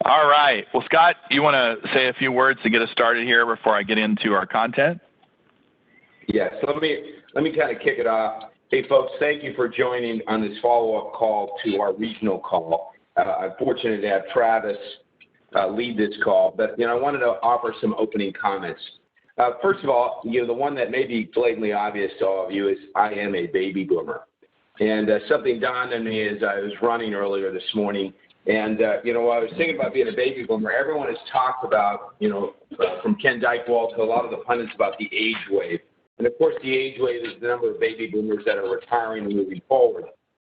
All right. Well, Scott, you want to say a few words to get us started here before I get into our content? Yes. Let me kind of kick it off. Hey, folks, thank you for joining on this follow-up call to our regional call. I'm fortunate to have Travis lead this call, but I wanted to offer some opening comments. First of all, the one that may be blatantly obvious to all of you is I am a baby boomer, and something dawned on me as I was running earlier this morning. And, while I was thinking about being a baby boomer, everyone has talked about, from Ken Dykewald to a lot of the pundits about the age wave. And, of course, the age wave is the number of baby boomers that are retiring and moving forward.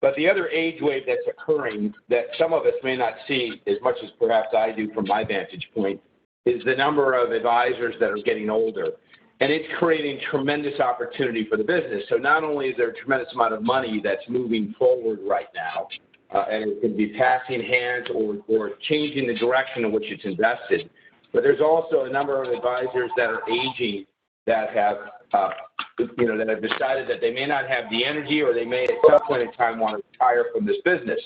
But the other age wave that's occurring that some of us may not see as much as perhaps I do from my vantage point is the number of advisors that are getting older. And it's creating tremendous opportunity for the business. So not only is there a tremendous amount of money that's moving forward right now, and it could be passing hands or changing the direction in which it's invested. But there's also a number of advisors that are aging that have, that have decided that they may not have the energy or they may at some point in time want to retire from this business.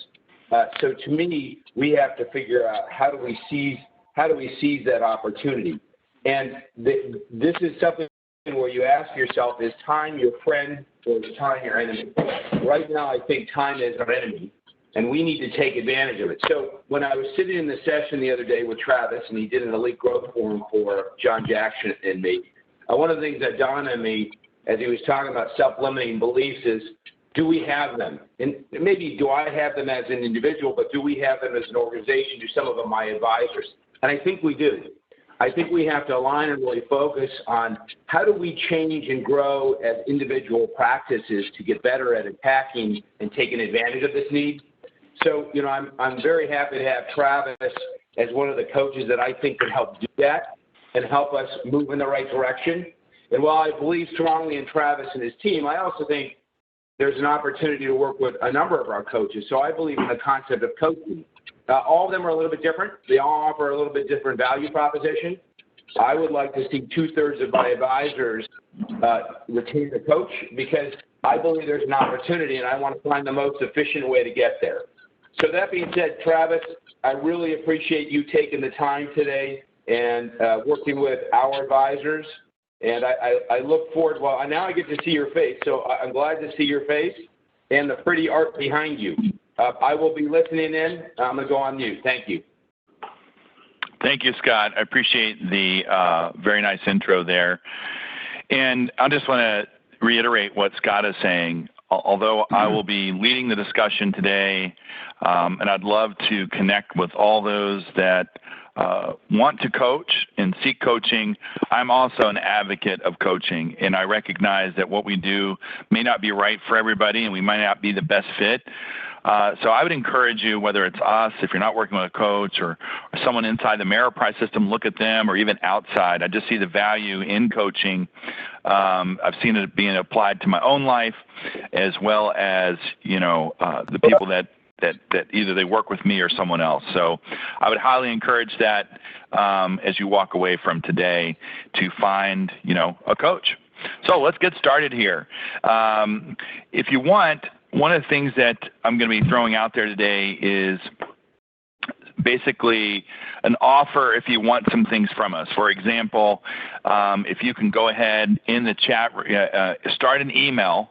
So to me, we have to figure out how do we seize that opportunity. And this is something where you ask yourself, is time your friend or is time your enemy? Right now, I think time is our enemy. And we need to take advantage of it. So when I was sitting in the session the other day with Travis, and he did an elite growth forum for John Jackson and me, one of the things that dawned on me as he was talking about self-limiting beliefs is, do we have them? And maybe do I have them as an individual, but do we have them as an organization? Do some of them my advisors? And I think we do. I think we have to align and really focus on how do we change and grow as individual practices to get better at attacking and taking advantage of this need. So, I'm very happy to have Travis as one of the coaches that I think can help do that and help us move in the right direction. And while I believe strongly in Travis and his team, I also think there's an opportunity to work with a number of our coaches. So I believe in the concept of coaching. All of them are a little bit different. They all offer a little bit different value proposition. I would like to see 2/3 of my advisors retain the coach because I believe there's an opportunity and I want to find the most efficient way to get there. So that being said, Travis, I really appreciate you taking the time today and working with our advisors. And I look forward, now I get to see your face. So I'm glad to see your face and the pretty art behind you. I will be listening in. I'm going to go on mute. Thank you. Thank you, Scott. I appreciate the very nice intro there. And I just want to reiterate what Scott is saying. Although I will be leading the discussion today, and I'd love to connect with all those that want to coach and seek coaching, I'm also an advocate of coaching, and I recognize that what we do may not be right for everybody, and we might not be the best fit. So I would encourage you, whether it's us, if you're not working with a coach, or someone inside the Ameriprise system, look at them, or even outside. I just see the value in coaching. I've seen it being applied to my own life, as well as the people that either they work with me or someone else. So I would highly encourage that as you walk away from today to find a coach. So let's get started here. If you want, one of the things that I'm going to be throwing out there today is basically an offer if you want some things from us. For example, if you can go ahead in the chat, start an email,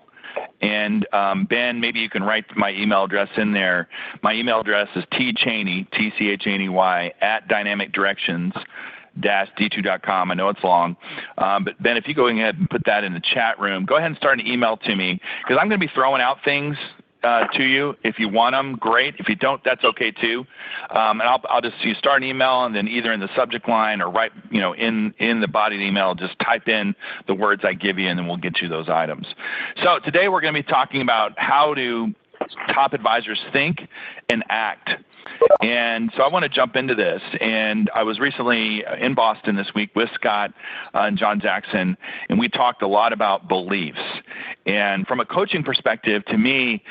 and Ben, maybe you can write my email address in there. My email address is tchaney, T-C-H-A-N-E-Y, @dynamicdirections-d2.com. I know it's long, but Ben, if you go ahead and put that in the chat room, go ahead and start an email to me, because I'm going to be throwing out things to you. If you want them, great. If you don't, that's okay too. And I'll just start an email, and then either in the subject line or right, in the body of the email, just type in the words I give you, and then we'll get you those items. So today we're going to be talking about how do top advisors think and act. And so I want to jump into this. And I was recently in Boston this week with Scott and John Jackson, and we talked a lot about beliefs. And from a coaching perspective, to me,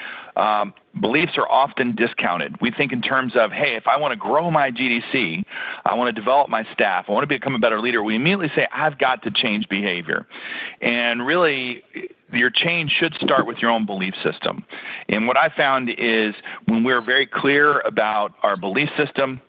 beliefs are often discounted. We think in terms of, hey, if I want to grow my GDC, I want to develop my staff, I want to become a better leader, we immediately say, I've got to change behavior. And really, your change should start with your own belief system. And what I found is when we're very clear about our belief system,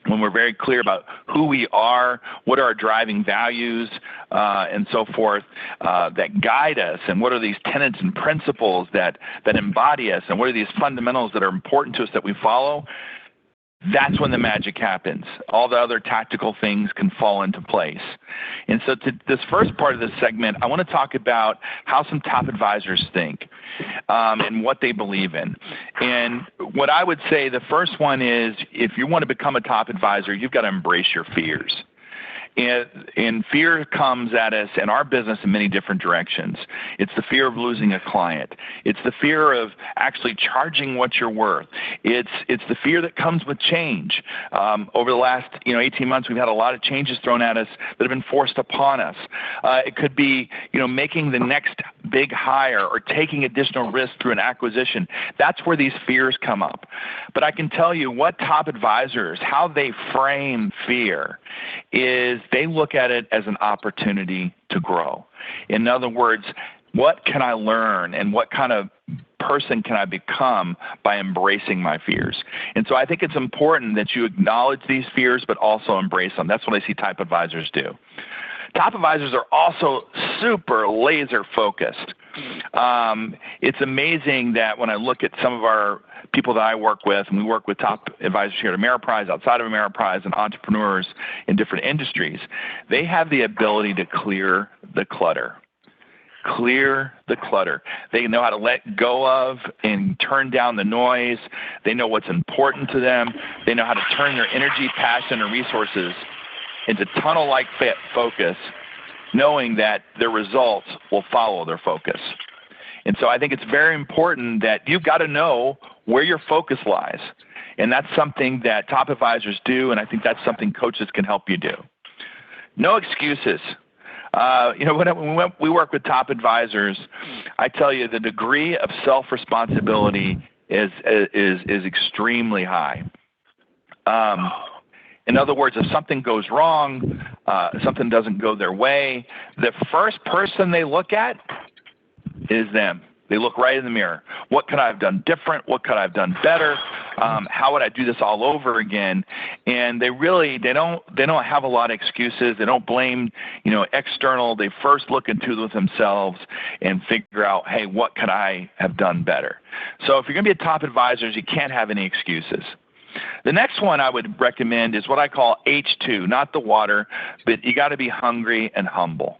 when we're very clear about who we are, what are our driving values, and so forth, that guide us, and what are these tenets and principles that embody us, and what are these fundamentals that are important to us that we follow, that's when the magic happens. All the other tactical things can fall into place. And so to this first part of this segment, I want to talk about how some top advisors think and what they believe in. And what I would say, the first one is, if you want to become a top advisor, you've got to embrace your fears. And fear comes at us in our business in many different directions. It's the fear of losing a client. It's the fear of actually charging what you're worth. It's the fear that comes with change. Over the last 18 months, we've had a lot of changes thrown at us that have been forced upon us. It could be making the next big hire or taking additional risk through an acquisition. That's where these fears come up. But I can tell you what top advisors, how they frame fear is they look at it as an opportunity to grow. In other words, what can I learn and what kind of person can I become by embracing my fears? And so I think it's important that you acknowledge these fears but also embrace them. That's what I see top advisors do. Top advisors are also super laser focused. It's amazing that when I look at some of our people that I work with, and we work with top advisors here at Ameriprise, outside of Ameriprise, and entrepreneurs in different industries, they have the ability to clear the clutter. Clear the clutter. They know how to let go of and turn down the noise. They know what's important to them. They know how to turn their energy, passion, and resources into tunnel-like focus, knowing that their results will follow their focus. And so I think it's very important that you've got to know where your focus lies. And that's something that top advisors do, and I think that's something coaches can help you do. No excuses. When we work with top advisors, I tell you the degree of self-responsibility is extremely high. In other words, if something goes wrong, something doesn't go their way, the first person they look at is them. They look right in the mirror. What could I have done different? What could I have done better? How would I do this all over again? And they don't have a lot of excuses. They don't blame external. They first look into themselves and figure out, hey, what could I have done better? So if you're going to be a top advisor, you can't have any excuses. The next one I would recommend is what I call H2, not the water, but you got to be hungry and humble.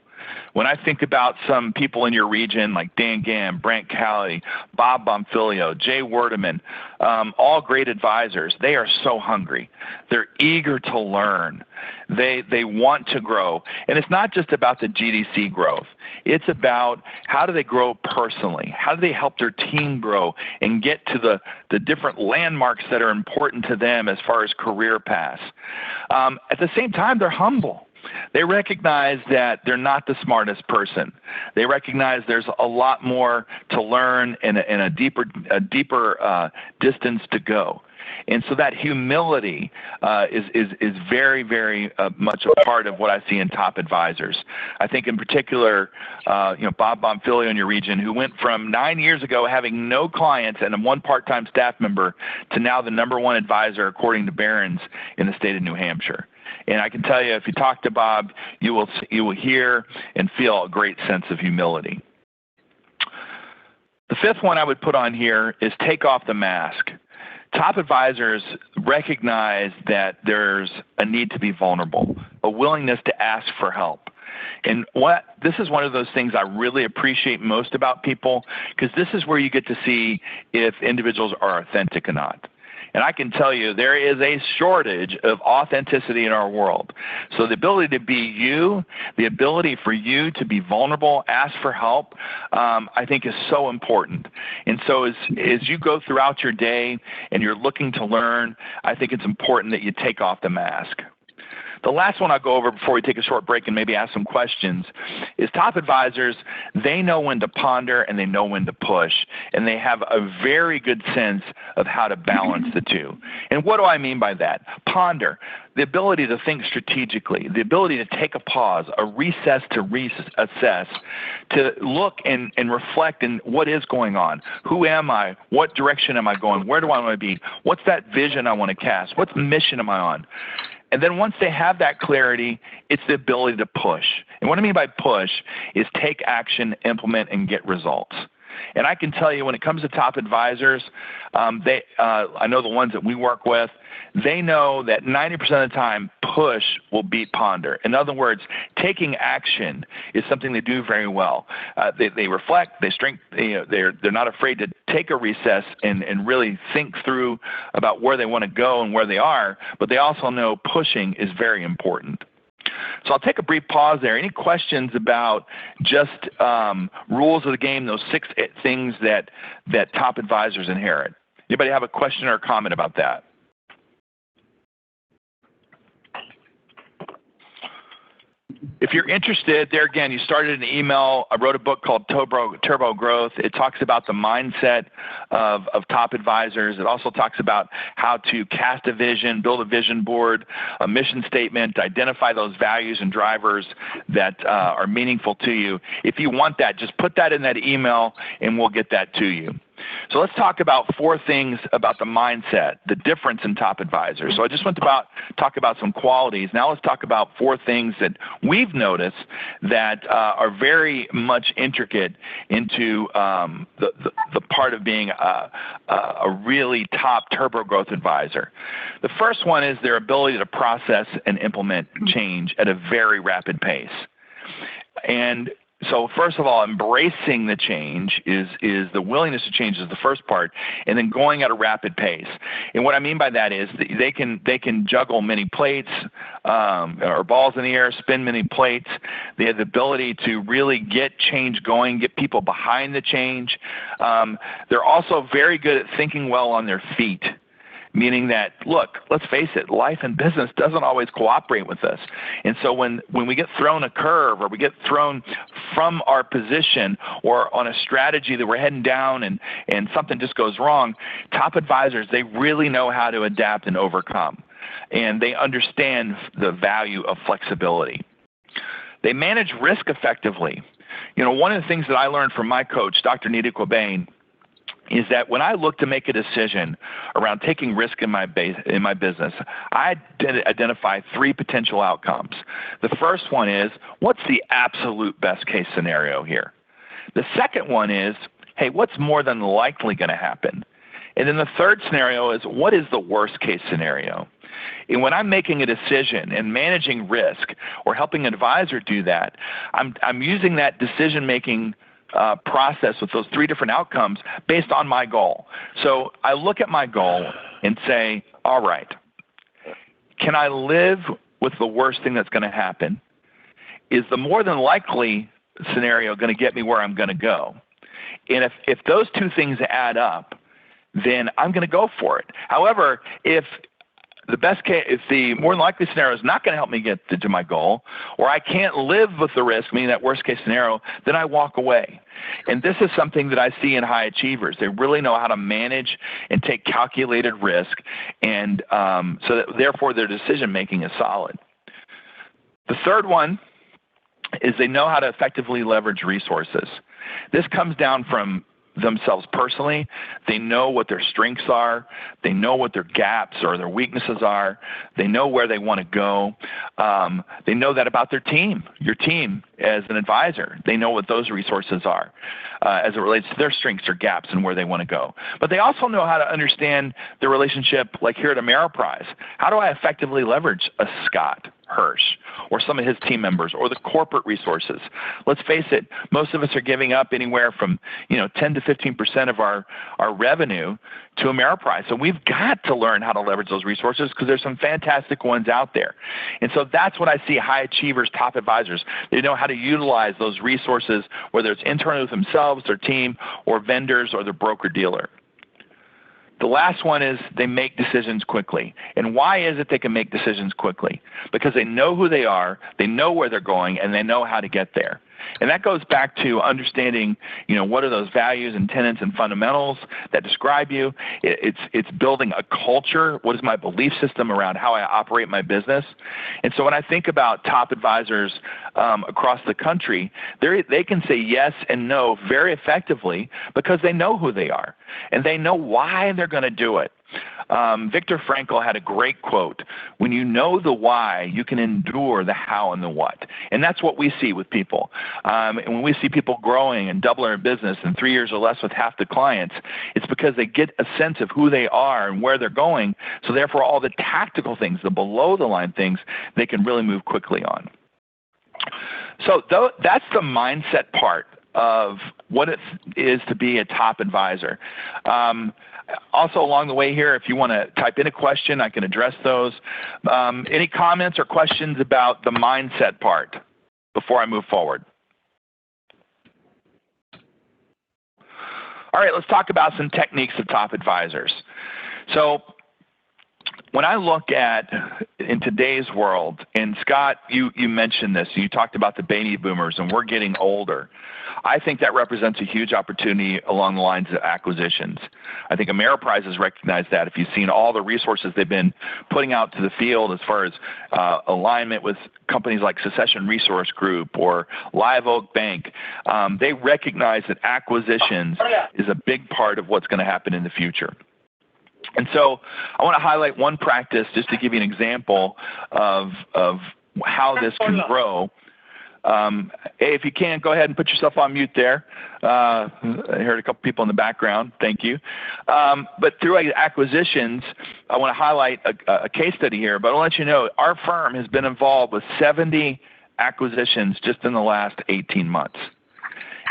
When I think about some people in your region like Dan Gamm, Brent Calley, Bob Bonfilio, Jay Werdeman, all great advisors, they are so hungry. They're eager to learn. They want to grow. And it's not just about the GDC growth. It's about how do they grow personally? How do they help their team grow and get to the different landmarks that are important to them as far as career paths? At the same time, they're humble. They recognize that they're not the smartest person. They recognize there's a lot more to learn and a deeper distance to go. And so that humility is very, very much a part of what I see in top advisors. I think in particular, Bob Bonfilio in your region, who went from 9 years ago having no clients and one part-time staff member to now the #1 advisor according to Barron's in the state of New Hampshire. And I can tell you, if you talk to Bob, you will hear and feel a great sense of humility. The fifth one I would put on here is take off the mask. Top advisors recognize that there's a need to be vulnerable, a willingness to ask for help. And this is one of those things I really appreciate most about people, because this is where you get to see if individuals are authentic or not. And I can tell you there is a shortage of authenticity in our world. So the ability to be you, the ability for you to be vulnerable, ask for help, I think is so important. And so as you go throughout your day and you're looking to learn, I think it's important that you take off the mask. The last one I'll go over before we take a short break and maybe ask some questions is top advisors, they know when to ponder and they know when to push, and they have a very good sense of how to balance the two. And what do I mean by that? Ponder, the ability to think strategically, the ability to take a pause, a recess to reassess, to look and reflect in what is going on. Who am I? What direction am I going? Where do I want to be? What's that vision I want to cast? What mission am I on? And then once they have that clarity, it's the ability to push. And what I mean by push is take action, implement, and get results. And I can tell you when it comes to top advisors, I know the ones that we work with, they know that 90% of the time push will beat ponder. In other words, taking action is something they do very well. They reflect, they're not afraid to take a recess and really think through about where they want to go and where they are, but they also know pushing is very important. So I'll take a brief pause there. Any questions about just rules of the game, those 6 things that top advisors inherit? Anybody have a question or a comment about that? If you're interested, there again, you started an email. I wrote a book called Turbo Growth. It talks about the mindset of top advisors. It also talks about how to cast a vision, build a vision board, a mission statement, identify those values and drivers that are meaningful to you. If you want that, just put that in that email and we'll get that to you. So let's talk about 4 things about the mindset, the difference in top advisors. So I just want to talk about some qualities. Now let's talk about 4 things that we've noticed that are very much intricate into the part of being a really top turbo growth advisor. The first one is their ability to process and implement change at a very rapid pace. And so first of all, embracing the change is the willingness to change is the first part, and then going at a rapid pace. And what I mean by that is they can juggle many plates or balls in the air, spin many plates. They have the ability to really get change going, get people behind the change. They're also very good at thinking well on their feet. Meaning that, look, let's face it, life and business doesn't always cooperate with us. And so when we get thrown a curve or we get thrown from our position or on a strategy that we're heading down and something just goes wrong, top advisors, they really know how to adapt and overcome. And they understand the value of flexibility. They manage risk effectively. You know, one of the things that I learned from my coach, Dr. Nita Quabain, is that when I look to make a decision around taking risk in my business, I identify 3 potential outcomes. The first one is, what's the absolute best case scenario here? The second one is, hey, what's more than likely going to happen? And then the third scenario is, what is the worst case scenario? And when I'm making a decision and managing risk or helping an advisor do that, I'm using that decision-making process with those 3 different outcomes based on my goal. So I look at my goal and say, all right, can I live with the worst thing that's going to happen? Is the more than likely scenario going to get me where I'm going to go? And if those 2 things add up, then I'm going to go for it. However, if the more than likely scenario is not going to help me get to my goal, or I can't live with the risk, meaning that worst case scenario, then I walk away. And this is something that I see in high achievers. They really know how to manage and take calculated risk, and so that therefore their decision making is solid. The third one is they know how to effectively leverage resources. This comes down from themselves personally. They know what their strengths are. They know what their gaps or their weaknesses are. They know where they want to go. They know that about their team, your team as an advisor. They know what those resources are as it relates to their strengths or gaps and where they want to go. But they also know how to understand the relationship, like here at Ameriprise. How do I effectively leverage a Scott Hirsch or some of his team members or the corporate resources? Let's face it, most of us are giving up anywhere from 10 to 15% of our revenue to Ameriprise. So we've got to learn how to leverage those resources because there's some fantastic ones out there. And so that's what I see high achievers, top advisors. They know how to utilize those resources, whether it's internally with themselves, their team, or vendors, or their broker-dealer. The last one is they make decisions quickly. And why is it they can make decisions quickly? Because they know who they are, they know where they're going, and they know how to get there. And that goes back to understanding, what are those values and tenets and fundamentals that describe you. It's building a culture. What is my belief system around how I operate my business? And so when I think about top advisors across the country, they can say yes and no very effectively because they know who they are and they know why they're going to do it. Viktor Frankl had a great quote: when you know the why, you can endure the how and the what. And that's what we see with people. And when we see people growing and doubling their business in 3 years or less with half the clients, it's because they get a sense of who they are and where they're going. So therefore, all the tactical things, the below the line things, they can really move quickly on. So that's the mindset part of what it is to be a top advisor. Also along the way here, if you want to type in a question, I can address those. Any comments or questions about the mindset part before I move forward? All right, let's talk about some techniques of top advisors. So when I look at in today's world, and Scott, you mentioned this, you talked about the baby boomers and we're getting older. I think that represents a huge opportunity along the lines of acquisitions. I think Ameriprise has recognized that. If you've seen all the resources they've been putting out to the field as far as alignment with companies like Succession Resource Group or Live Oak Bank, they recognize that acquisitions is a big part of what's going to happen in the future. And so I want to highlight one practice just to give you an example of how this can grow. Hey, if you can, go ahead and put yourself on mute there. I heard a couple people in the background. Thank you. But through acquisitions, I want to highlight a case study here, but I'll let you know our firm has been involved with 70 acquisitions just in the last 18 months.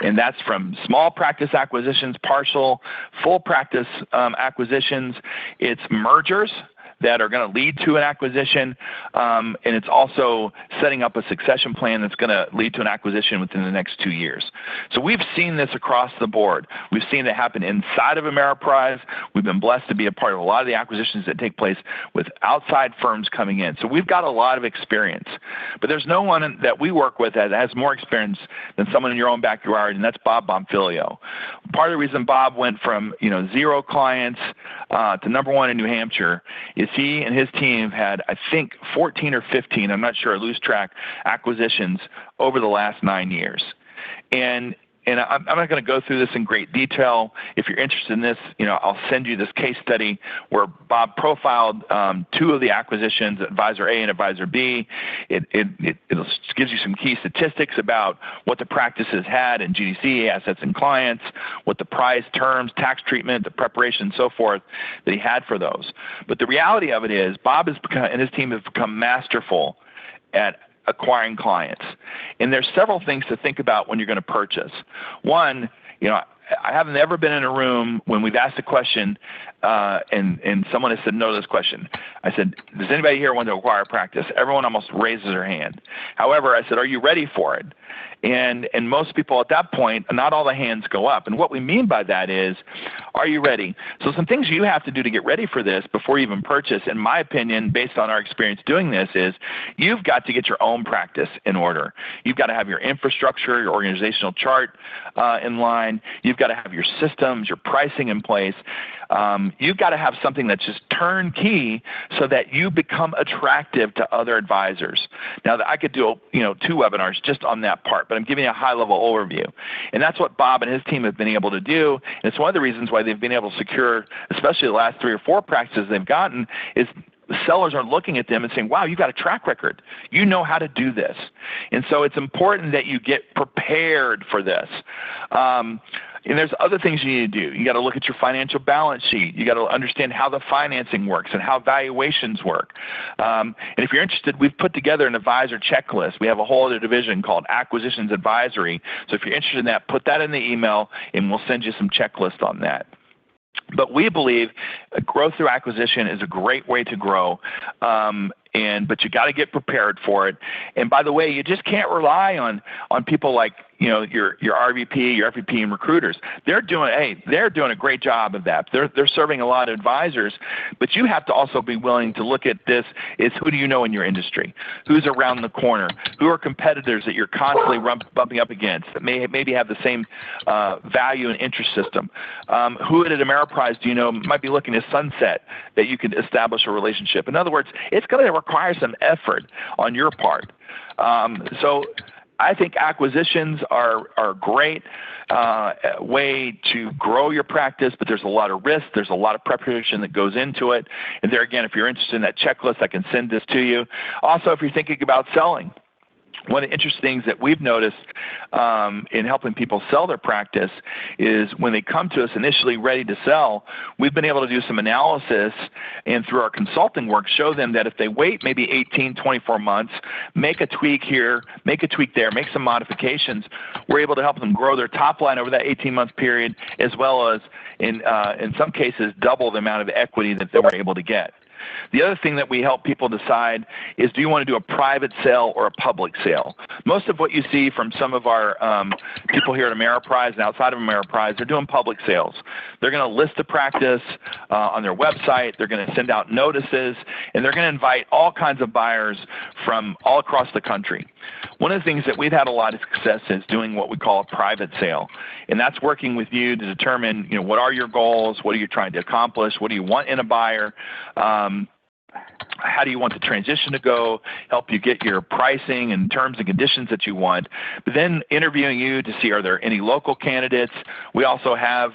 And that's from small practice acquisitions, partial, full practice acquisitions. It's mergers that are going to lead to an acquisition, and it's also setting up a succession plan that's going to lead to an acquisition within the next 2 years. So we've seen this across the board. We've seen it happen inside of Ameriprise. We've been blessed to be a part of a lot of the acquisitions that take place with outside firms coming in. So we've got a lot of experience. But there's no one that we work with that has more experience than someone in your own backyard, and that's Bob Bonfiglio. Part of the reason Bob went from 0 clients to #1 in New Hampshire is he and his team had, I think, 14 or 15, I'm not sure, I lose track, acquisitions over the last 9 years. And I'm not going to go through this in great detail. If you're interested in this, I'll send you this case study where Bob profiled 2 of the acquisitions, Advisor A and Advisor B. It gives you some key statistics about what the practices had in GDC, assets and clients, what the price, terms, tax treatment, the preparation, and so forth that he had for those. But the reality of it is Bob and his team have become masterful at acquiring clients. And there's several things to think about when you're going to purchase. One, I haven't ever been in a room when we've asked a question and someone has said no to this question. I said, does anybody here want to acquire a practice? Everyone almost raises their hand. However, I said, are you ready for it? And most people at that point, not all the hands go up. And what we mean by that is, are you ready? So some things you have to do to get ready for this before you even purchase, in my opinion, based on our experience doing this, is you've got to get your own practice in order. You've got to have your infrastructure, your organizational chart in line. You've got to have your systems, your pricing in place. You've got to have something that's just turnkey so that you become attractive to other advisors. Now, I could do 2 webinars just on that part, but I'm giving you a high-level overview. And that's what Bob and his team have been able to do. And it's one of the reasons why they've been able to secure, especially the last 3 or 4 practices they've gotten, is sellers are looking at them and saying, wow, you've got a track record. You know how to do this. And so it's important that you get prepared for this. And there's other things you need to do. You got to look at your financial balance sheet. You got to understand how the financing works and how valuations work. And if you're interested, we've put together an advisor checklist. We have a whole other division called Acquisitions Advisory. So if you're interested in that, put that in the email and we'll send you some checklist on that. But we believe growth through acquisition is a great way to grow, but you got to get prepared for it. And by the way, you just can't rely on people like your RVP, your FVP, and recruiters. They're doing a great job of that. They're serving a lot of advisors, but you have to also be willing to look at this is who do you know in your industry? Who's around the corner? Who are competitors that you're constantly bumping up against that maybe have the same value and interest system? Who at Ameriprise do you know might be looking to sunset that you can establish a relationship? In other words, it's going to require some effort on your part. So I think acquisitions are a great way to grow your practice, but there's a lot of risk. There's a lot of preparation that goes into it. And there again, if you're interested in that checklist, I can send this to you. Also, if you're thinking about selling, one of the interesting things that we've noticed in helping people sell their practice is when they come to us initially ready to sell, we've been able to do some analysis and through our consulting work show them that if they wait maybe 18, 24 months, make a tweak here, make a tweak there, make some modifications, we're able to help them grow their top line over that 18-month period as well as in some cases double the amount of equity that they were able to get. The other thing that we help people decide is, do you want to do a private sale or a public sale? Most of what you see from some of our people here at Ameriprise and outside of Ameriprise, they're doing public sales. They're going to list the practice on their website. They're going to send out notices, and they're going to invite all kinds of buyers from all across the country. One of the things that we've had a lot of success is doing what we call a private sale, and that's working with you to determine, what are your goals, what are you trying to accomplish, what do you want in a buyer, how do you want the transition to go, help you get your pricing and terms and conditions that you want, but then interviewing you to see are there any local candidates. We also have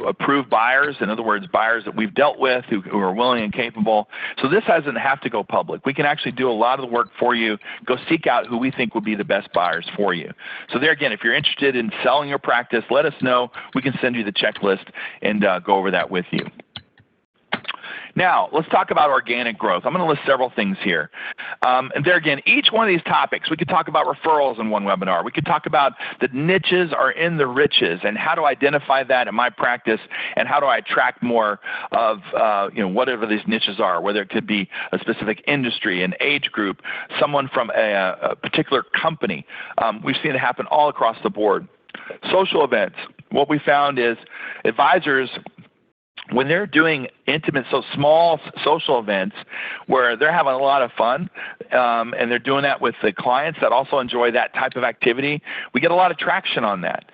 approved buyers, in other words, buyers that we've dealt with who are willing and capable. So this doesn't have to go public. We can actually do a lot of the work for you, go seek out who we think would be the best buyers for you. So there again, if you're interested in selling your practice, let us know. We can send you the checklist and go over that with you. Now, let's talk about organic growth. I'm going to list several things here. And there again, each one of these topics, we could talk about referrals in one webinar. We could talk about the niches are in the riches and how to identify that in my practice and how do I attract more of whatever these niches are, whether it could be a specific industry, an age group, someone from a particular company. We've seen it happen all across the board. Social events. What we found is advisors, when they're doing intimate, so small social events where they're having a lot of fun and they're doing that with the clients that also enjoy that type of activity, we get a lot of traction on that.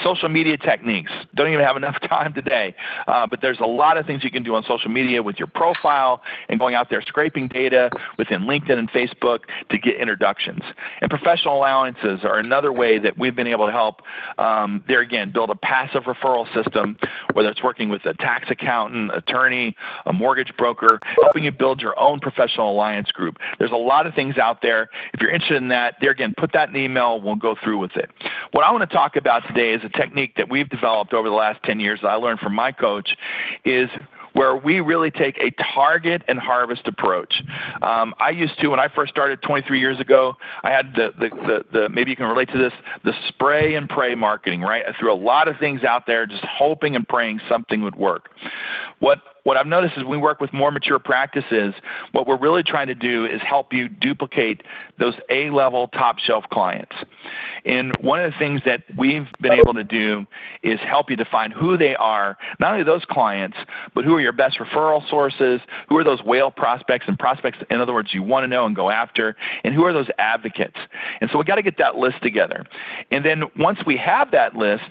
Social media techniques, don't even have enough time today, but there's a lot of things you can do on social media with your profile and going out there scraping data within LinkedIn and Facebook to get introductions. And professional allowances are another way that we've been able to help, there again, build a passive referral system, whether it's working with a tax accountant, attorney, a mortgage broker, helping you build your own professional alliance group. There's a lot of things out there. If you're interested in that, there again, put that in the email. We'll go through with it. What I want to talk about today is a technique that we've developed over the last 10 years that I learned from my coach is where we really take a target and harvest approach. I used to, when I first started 23 years ago, I had the maybe you can relate to this, the spray and pray marketing, right? I threw a lot of things out there just hoping and praying something would work. What I've noticed is when we work with more mature practices, what we're really trying to do is help you duplicate those A-level top shelf clients. And one of the things that we've been able to do is help you define who they are, not only those clients, but who are your best referral sources, who are those whale prospects and prospects, in other words, you want to know and go after, and who are those advocates. And so we got to get that list together. And then once we have that list,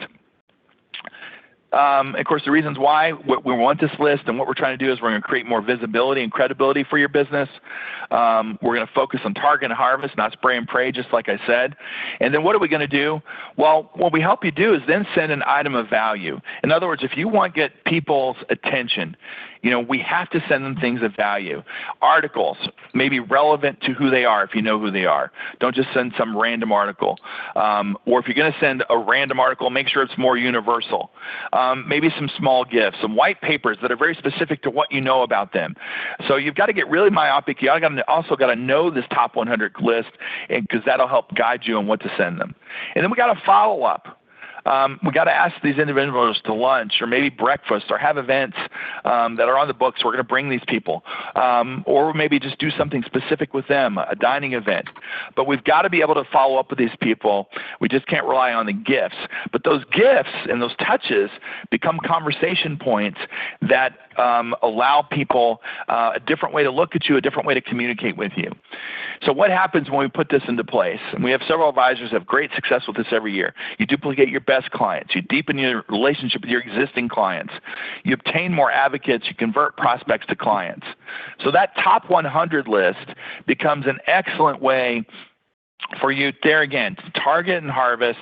of course, the reasons why we want this list and what we're trying to do is we're going to create more visibility and credibility for your business. We're going to focus on target and harvest, not spray and pray, just like I said. And then what are we going to do? Well, what we help you do is then send an item of value. In other words, if you want to get people's attention, we have to send them things of value. Articles may be relevant to who they are if you know who they are. Don't just send some random article. Or if you're going to send a random article, make sure it's more universal. Maybe some small gifts, some white papers that are very specific to what you know about them. So you've got to get really myopic. You also got to know this top 100 list because that'll help guide you on what to send them. And then we got to follow up. we got to ask these individuals to lunch or maybe breakfast or have events that are on the books. We're going to bring these people, or maybe just do something specific with them, a dining event. But we've got to be able to follow up with these people. We just can't rely on the gifts. But those gifts and those touches become conversation points that allow people a different way to look at you, a different way to communicate with you. So what happens when we put this into place? And we have several advisors that have great success with this every year. You duplicate your best clients. You deepen your relationship with your existing clients. You obtain more advocates. You convert prospects to clients. So that top 100 list becomes an excellent way for you, there again, to target and harvest.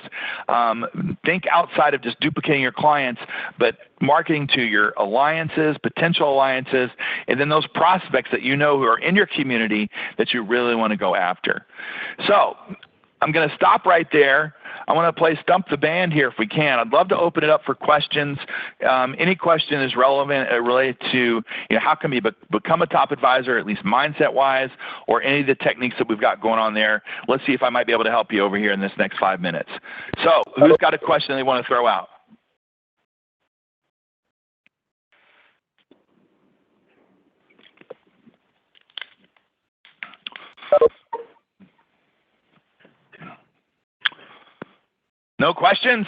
Think outside of just duplicating your clients, but marketing to your alliances, potential alliances, and then those prospects that you know who are in your community that you really want to go after. So I'm going to stop right there. I want to play Stump the Band here if we can. I'd love to open it up for questions. Any question is relevant related to how can we become a top advisor, at least mindset-wise, or any of the techniques that we've got going on there. Let's see if I might be able to help you over here in this next 5 minutes. So who's got a question they want to throw out? No questions?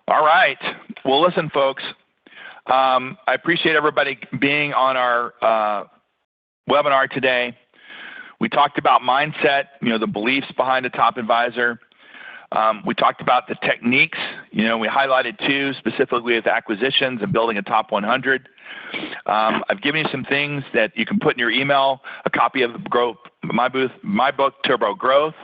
All right. Well, listen, folks. I appreciate everybody being on our webinar today. We talked about mindset, the beliefs behind a top advisor. We talked about the techniques. We highlighted 2 specifically with acquisitions and building a top 100. I've given you some things that you can put in your email, a copy of my book, Turbo Growth.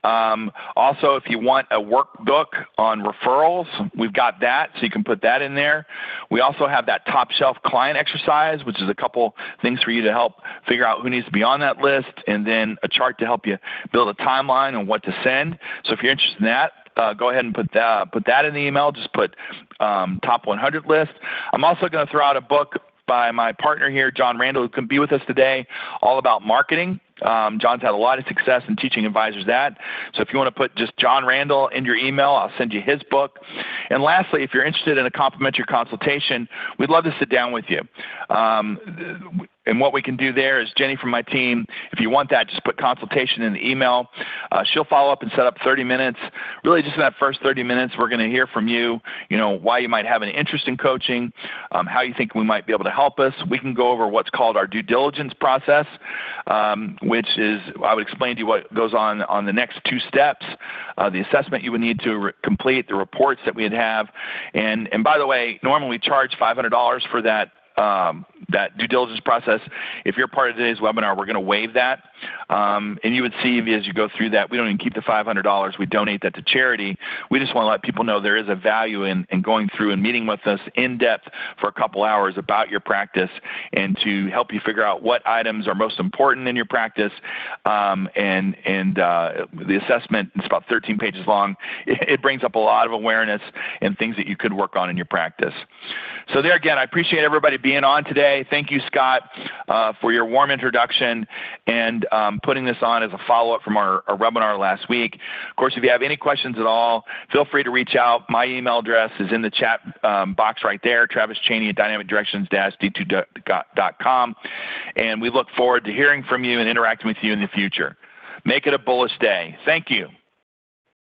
Also, if you want a workbook on referrals, we've got that, so you can put that in there. We also have that top shelf client exercise, which is a couple things for you to help figure out who needs to be on that list, and then a chart to help you build a timeline on what to send. So if you're interested in that, go ahead and put that in the email. Just put top 100 list. I'm also going to throw out a book by my partner here, John Randall, who can be with us today, all about marketing. John's had a lot of success in teaching advisors that. So if you want to put just John Randall in your email, I'll send you his book. And lastly, if you're interested in a complimentary consultation, we'd love to sit down with you. And what we can do there is Jenny from my team, if you want that, just put consultation in the email. She'll follow up and set up 30 minutes. Really just in that first 30 minutes, we're going to hear from you, why you might have an interest in coaching, how you think we might be able to help us. We can go over what's called our due diligence process, which is, I would explain to you what goes on the next 2 steps, the assessment you would need to complete, the reports that we'd have. And by the way, normally we charge $500 for that due diligence process. If you're part of today's webinar, we're going to waive that. And you would see as you go through that, we don't even keep the $500. We donate that to charity. We just want to let people know there is a value in going through and meeting with us in depth for a couple hours about your practice and to help you figure out what items are most important in your practice. And the assessment is about 13 pages long. It brings up a lot of awareness and things that you could work on in your practice. So there again, I appreciate everybody being on today. Thank you, Scott, for your warm introduction and putting this on as a follow-up from our webinar last week. Of course, if you have any questions at all, feel free to reach out. My email address is in the chat box right there, Travis Chaney at dynamicdirections-d2.com. And we look forward to hearing from you and interacting with you in the future. Make it a bullish day. Thank you.